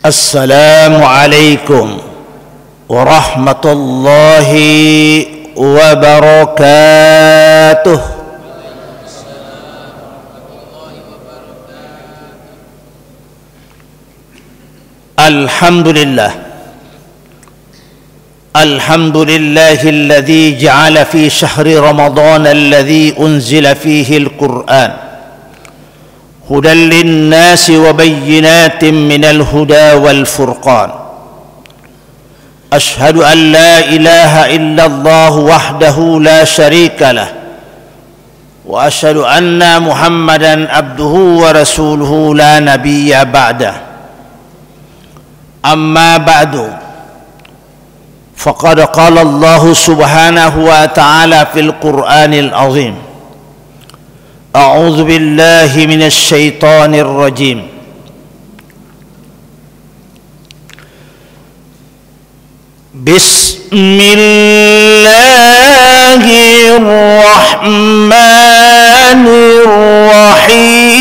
Assalamualaikum warahmatullahi wabarakatuh. Alhamdulillah. Alhamdulillahilladzi ja'ala fi syahri Ramadan alladzi unzila fihi al-Qur'an هدى للناس وبينات من الهدى والفرقان أشهد أن لا إله إلا الله وحده لا شريك له وأشهد أن محمدا عبده ورسوله لا نبي بعده أما بعد فقد قال الله سبحانه وتعالى في القرآن العظيم أعوذ بالله من الشيطان الرجيم بسم الله الرحمن الرحيم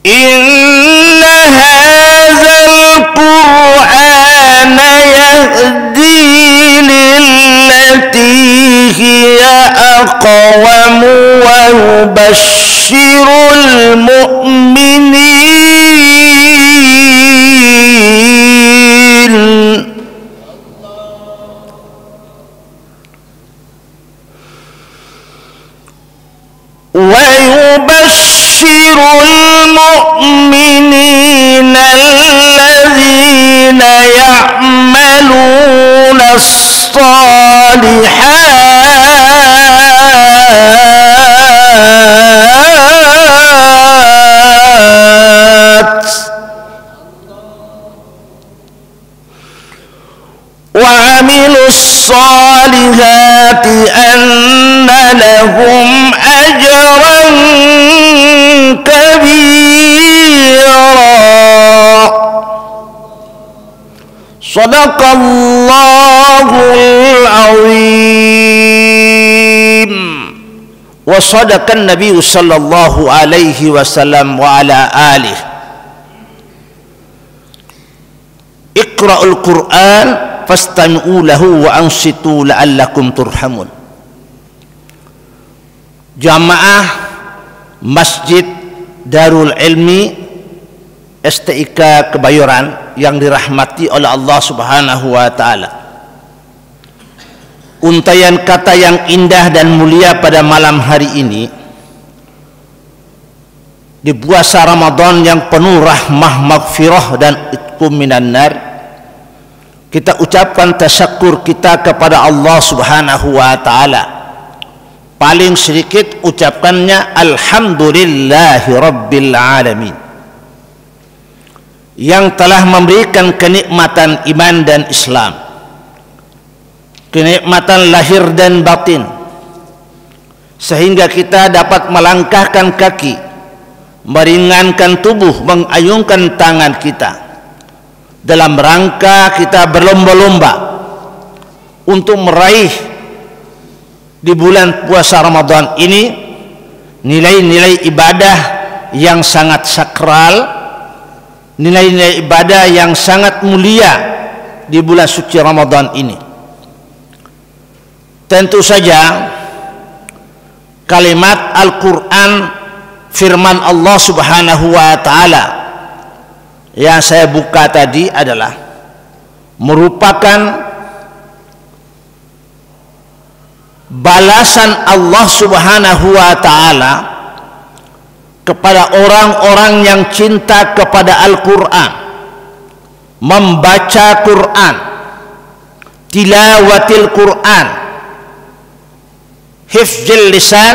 إن هذا القرآن يهدي للتي هي أقوم ويبشر المؤمنين الذين يعملون الصالحات وعملوا الصالحات أن لهم أجرا كبيرا صدق الله العظيم وصدق النبي صلى الله عليه وسلم وعلى آله اقرأوا القرآن فاستمعوا له وأنصتوا لعلكم ترحمون. Jamaah Masjid Darul Ilmi STIK Kebayoran yang dirahmati oleh Allah Subhanahu wa taala. Untaian kata yang indah dan mulia pada malam hari ini di puasa Ramadan yang penuh rahmah, maghfirah dan itqum minan nar, kita ucapkan tasyakur kita kepada Allah Subhanahu wa taala. Paling sedikit ucapkannya alhamdulillahi rabbil alamin, yang telah memberikan kenikmatan iman dan Islam, kenikmatan lahir dan batin, sehingga kita dapat melangkahkan kaki, meringankan tubuh, mengayunkan tangan kita dalam rangka kita berlomba-lomba untuk meraih di bulan puasa Ramadan ini nilai-nilai ibadah yang sangat sakral, nilai-nilai ibadah yang sangat mulia di bulan suci Ramadan ini. Tentu saja kalimat Al-Quran, firman Allah Subhanahu wa taala yang saya buka tadi adalah merupakan balasan Allah Subhanahu wa taala kepada orang-orang yang cinta kepada Al-Quran, membaca Quran, tilawatil Quran, hifzil lisan,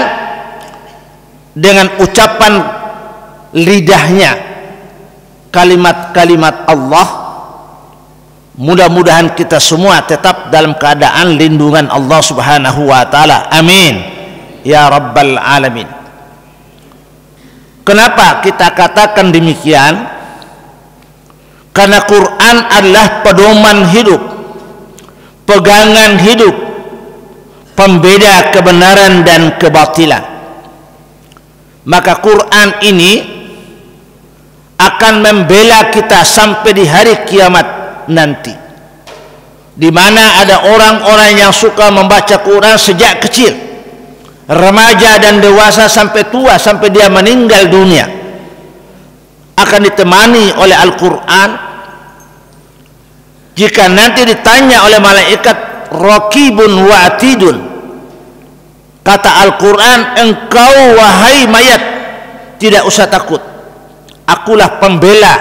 dengan ucapan lidahnya kalimat-kalimat Allah. Mudah-mudahan kita semua tetap dalam keadaan lindungan Allah Subhanahu wa taala. Amin ya rabbal alamin. Kenapa kita katakan demikian? Karena Quran adalah pedoman hidup, pegangan hidup, pembeda kebenaran dan kebatilan. Maka Quran ini akan membela kita sampai di hari kiamat nanti, di mana ada orang-orang yang suka membaca Quran sejak kecil, remaja dan dewasa sampai tua, sampai dia meninggal dunia, akan ditemani oleh Al-Quran. Jika nanti ditanya oleh malaikat raqibun wa atidun, kata Al-Quran, engkau wahai mayat tidak usah takut, akulah pembela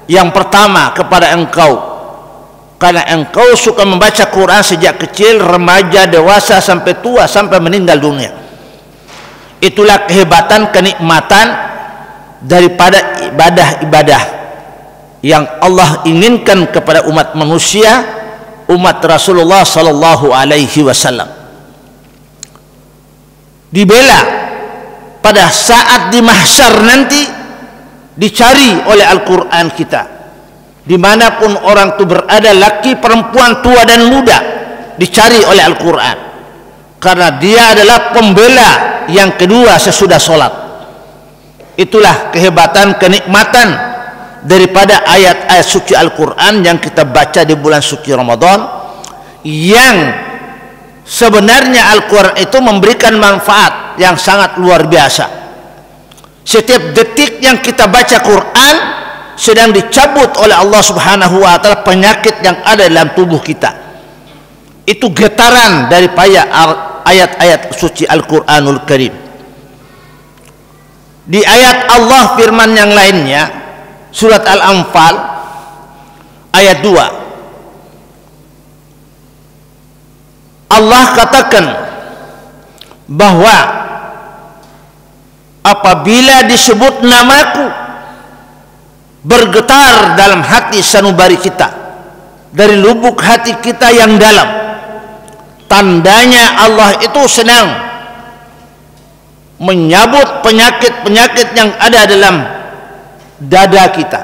yang pertama kepada engkau, karena engkau suka membaca Quran sejak kecil, remaja, dewasa sampai tua, sampai meninggal dunia. Itulah kehebatan, kenikmatan daripada ibadah-ibadah yang Allah inginkan kepada umat manusia, umat Rasulullah sallallahu alaihi wasallam. Dibela pada saat di mahsyar nanti, dicari oleh Al-Quran kita. Dimanapun orang itu berada, laki, perempuan, tua dan muda, dicari oleh Al-Quran, karena dia adalah pembela yang kedua sesudah sholat. Itulah kehebatan, kenikmatan daripada ayat-ayat suci Al-Quran yang kita baca di bulan suci Ramadan, yang sebenarnya Al-Quran itu memberikan manfaat yang sangat luar biasa. Setiap detik yang kita baca Quran sedang dicabut oleh Allah Subhanahu wa taala penyakit yang ada dalam tubuh kita. Itu getaran daripada ayat-ayat suci Al-Quranul Karim. Di ayat Allah firman yang lainnya, surat Al-Anfal ayat 2, Allah katakan bahwa apabila disebut namaku, bergetar dalam hati sanubari kita, dari lubuk hati kita yang dalam. Tandanya Allah itu senang menyabut penyakit-penyakit yang ada dalam dada kita,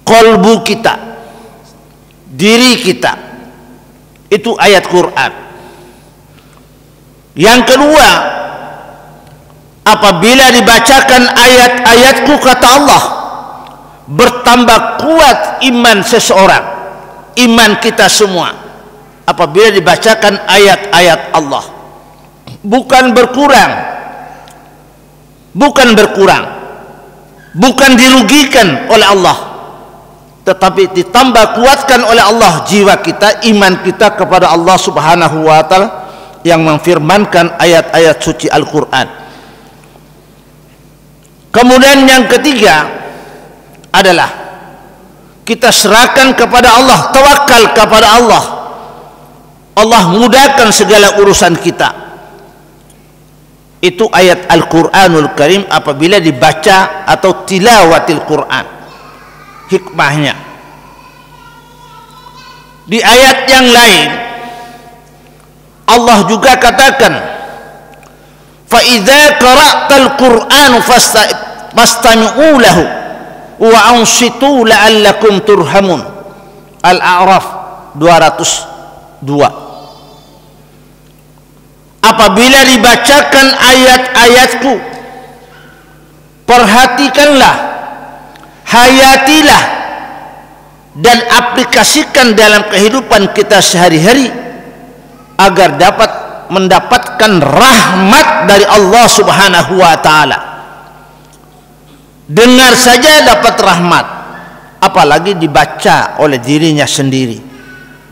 kolbu kita, diri kita. Itu ayat Quran. Yang kedua, apabila dibacakan ayat-ayatku, kata Allah, bertambah kuat iman seseorang, iman kita semua, apabila dibacakan ayat-ayat Allah. Bukan berkurang, bukan dirugikan oleh Allah, tetapi ditambah kuatkan oleh Allah jiwa kita, iman kita kepada Allah Subhanahu wa taala yang memfirmankan ayat-ayat suci Al-Quran. Kemudian yang ketiga adalah kita serahkan kepada Allah, tawakal kepada Allah. Allah mudahkan segala urusan kita. Itu ayat Al-Quranul Karim apabila dibaca atau tilawatil Quran. Hikmahnya, di ayat yang lain Allah juga katakan, fa idza qara'tal Qur'an fastami'u lahu wa ansitu la'allakum turhamun. Al-A'raf 202. Apabila dibacakan ayat-ayatku, perhatikanlah, hayatilah, dan aplikasikan dalam kehidupan kita sehari-hari, agar dapat mendapatkan rahmat dari Allah Subhanahu wa taala. Dengar saja dapat rahmat, apalagi dibaca oleh dirinya sendiri,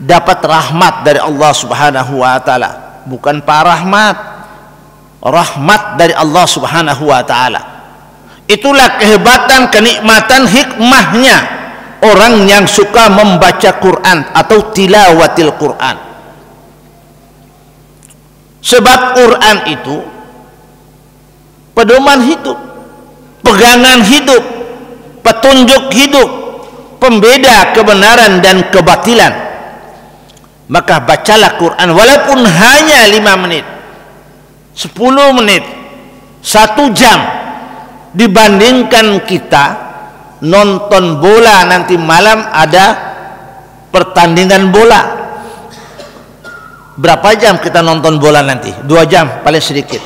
dapat rahmat dari Allah Subhanahu wa taala. Bukan rahmat dari Allah Subhanahu wa taala. Itulah kehebatan, kenikmatan, hikmahnya orang yang suka membaca Quran atau tilawatil Quran. Sebab Quran itu pedoman hidup, pegangan hidup, petunjuk hidup, pembeda kebenaran dan kebatilan. Maka bacalah Quran walaupun hanya 5 menit, 10 menit, 1 jam dibandingkan kita nonton bola nanti malam ada pertandingan bola. Berapa jam kita nonton bola nanti? 2 jam paling sedikit.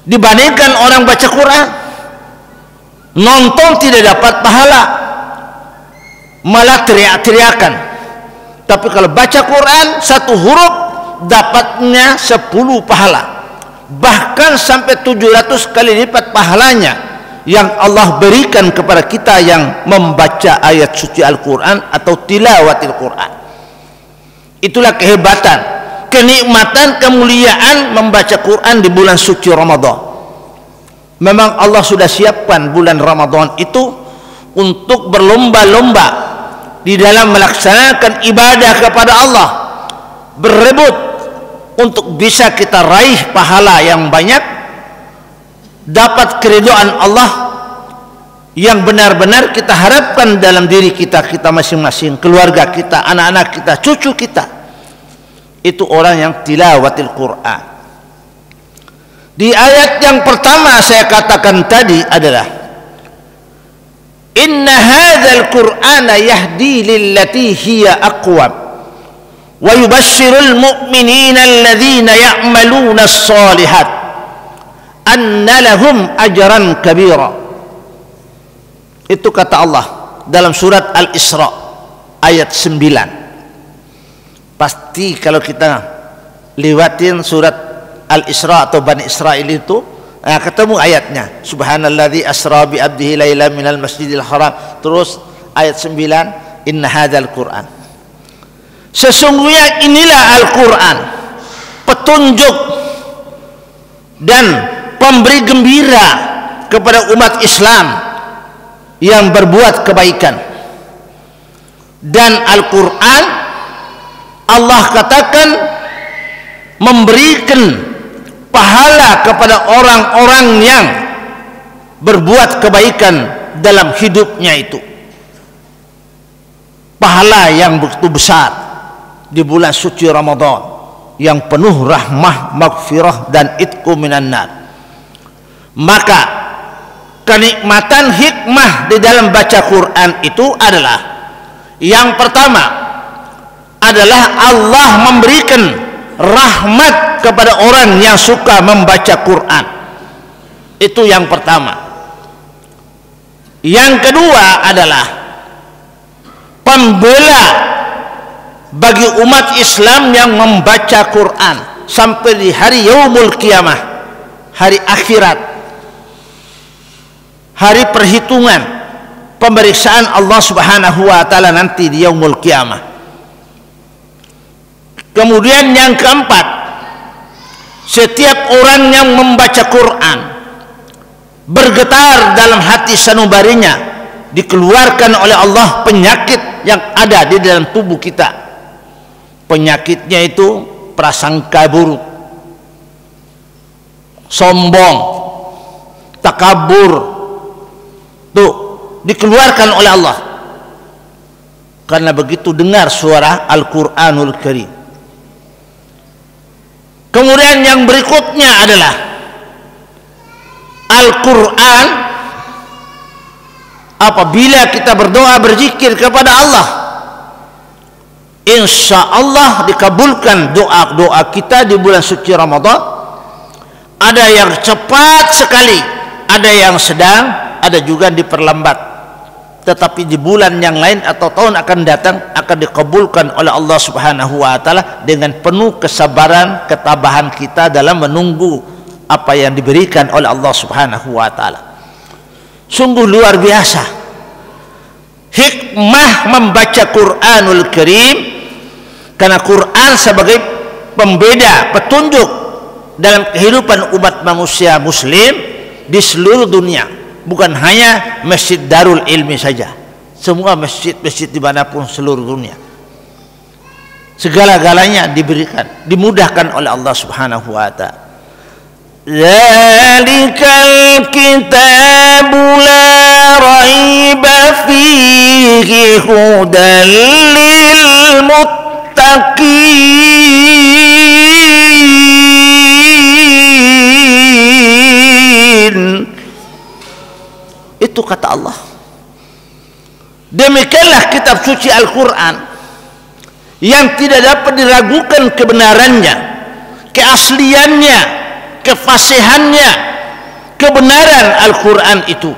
Dibandingkan orang baca Quran, nonton tidak dapat pahala, malah teriak-teriakan. Tapi kalau baca Quran 1 huruf dapatnya 10 pahala, bahkan sampai 700 kali lipat pahalanya yang Allah berikan kepada kita yang membaca ayat suci Al-Quran atau tilawatil Quran. Itulah kehebatan, kenikmatan, kemuliaan membaca Quran di bulan suci Ramadan. Memang Allah sudah siapkan bulan Ramadan itu untuk berlomba-lomba di dalam melaksanakan ibadah kepada Allah, berebut untuk bisa kita raih pahala yang banyak, dapat keridhaan Allah yang benar-benar kita harapkan dalam diri kita, kita masing-masing, keluarga kita, anak-anak kita, cucu kita. Itu orang yang tilawatil Quran. Di ayat yang pertama saya katakan tadi adalah inna hadzal qur'ana yahdi lillati hiya aqwam wa yubashshirul mu'minina alladhina ya'maluna as-shalihat anna lahum ajran kabira. Itu kata Allah dalam surat Al-Isra ayat 9. Pasti kalau kita lewatin surat Al-Isra atau Bani Israil itu ketemu ayatnya, subhanalladzi asra bi abdihi lailan minal masjidil haram, terus ayat 9, inna hadzal Qur'an, sesungguhnya inilah Al-Quran, petunjuk dan pemberi gembira kepada umat Islam yang berbuat kebaikan. Dan Al-Quran Allah katakan memberikan pahala kepada orang-orang yang berbuat kebaikan dalam hidupnya itu. Pahala yang begitu besar di bulan suci Ramadan yang penuh rahmah, maghfirah dan itqu minan nar. Maka kenikmatan hikmah di dalam baca Quran itu adalah, yang pertama adalah Allah memberikan rahmat kepada orang yang suka membaca Quran. Itu yang pertama. Yang kedua adalah pembela bagi umat Islam yang membaca Quran sampai di hari yaumul qiyamah, hari akhirat, hari perhitungan, pemeriksaan Allah Subhanahu wa taala nanti di yaumul qiyamah. Kemudian yang keempat, setiap orang yang membaca Quran bergetar dalam hati sanubarinya, dikeluarkan oleh Allah penyakit yang ada di dalam tubuh kita. Penyakitnya itu prasangka buruk, sombong, takabur, tuh dikeluarkan oleh Allah karena begitu dengar suara Al-Quranul Karim. Kemudian yang berikutnya adalah Al-Quran apabila kita berdoa berzikir kepada Allah, insya Allah dikabulkan doa-doa kita di bulan suci Ramadan. Ada yang cepat sekali, ada yang sedang, ada juga diperlambat. Tetapi di bulan yang lain atau tahun akan datang akan dikabulkan oleh Allah Subhanahu wa taala dengan penuh kesabaran, ketabahan kita dalam menunggu apa yang diberikan oleh Allah Subhanahu wa taala. Sungguh luar biasa hikmah membaca Quranul Karim, karena Quran sebagai pembeda, petunjuk dalam kehidupan umat manusia muslim di seluruh dunia. Bukan hanya Masjid Darul Ilmi saja, semua masjid-masjid dimanapun seluruh dunia, segala-galanya diberikan, dimudahkan oleh Allah Subhanahu wa ta'ala. Zalikal kitabu la raiba fihi hudan lil muttaqin. Itu kata Allah. Demikianlah kitab suci Al-Quran yang tidak dapat diragukan kebenarannya, keasliannya, kefasihannya, kebenaran Al-Quran itu.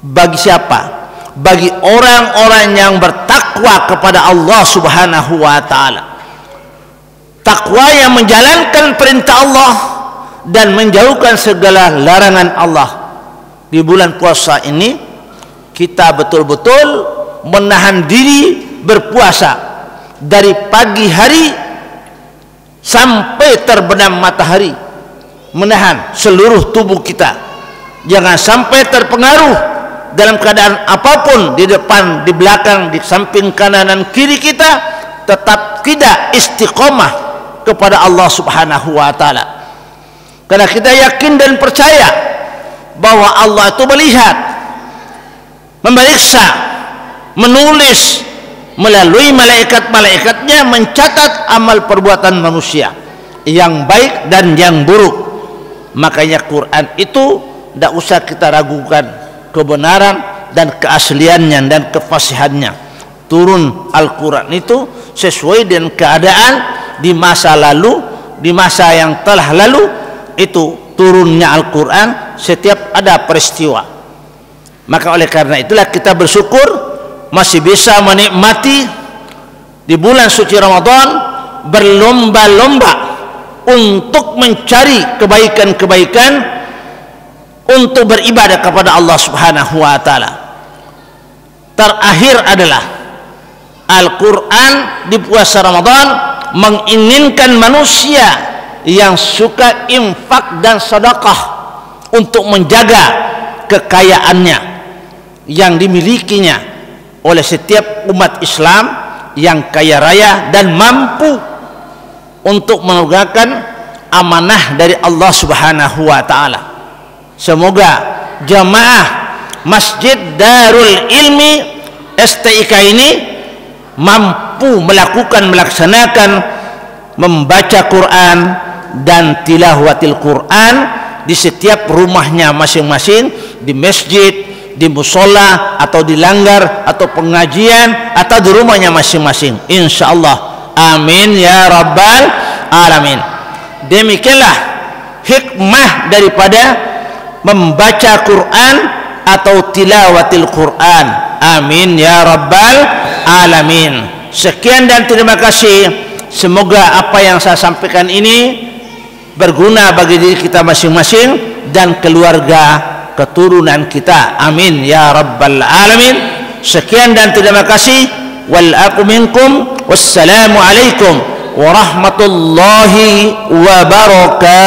Bagi siapa? Bagi orang-orang yang bertakwa kepada Allah Subhanahu wa ta'ala. Takwa yang menjalankan perintah Allah dan menjauhkan segala larangan Allah. Di bulan puasa ini kita betul-betul menahan diri berpuasa dari pagi hari sampai terbenam matahari, menahan seluruh tubuh kita jangan sampai terpengaruh dalam keadaan apapun, di depan, di belakang, di samping kanan dan kiri kita, tetap tidak istiqomah kepada Allah Subhanahu wa ta'ala. Karena kita yakin dan percaya bahwa Allah itu melihat, memeriksa, menulis melalui malaikat-malaikatnya, mencatat amal perbuatan manusia yang baik dan yang buruk. Makanya Quran itu tidak usah kita ragukan kebenaran dan keasliannya dan kefasihannya. Turun Al-Quran itu sesuai dengan keadaan di masa lalu, di masa yang telah lalu. Itu turunnya Al-Quran setiap ada peristiwa. Maka oleh karena itulah kita bersyukur masih bisa menikmati di bulan suci Ramadan, berlomba-lomba untuk mencari kebaikan-kebaikan, untuk beribadah kepada Allah Subhanahu wa ta'ala. Terakhir adalah Al-Quran di puasa Ramadan menginginkan manusia yang suka infak dan sedekah untuk menjaga kekayaannya yang dimilikinya oleh setiap umat Islam yang kaya raya dan mampu untuk menegakkan amanah dari Allah Subhanahu wa ta'ala. Semoga jamaah Masjid Darul Ilmi STIK ini mampu melaksanakan membaca Quran dan tilawatil Quran di setiap rumahnya masing-masing, di masjid, di musola, atau di langgar, atau pengajian, atau di rumahnya masing-masing, insyaallah. Amin ya rabbal alamin. Demikianlah hikmah daripada membaca Quran atau tilawatil Quran. Amin ya rabbal alamin. Sekian dan terima kasih. Semoga apa yang saya sampaikan ini berguna bagi diri kita masing-masing dan keluarga keturunan kita. Amin ya rabbal alamin. Sekian dan terima kasih. Wal aqu minkum. Wassalamu alaikum warahmatullahi wabarakatuh.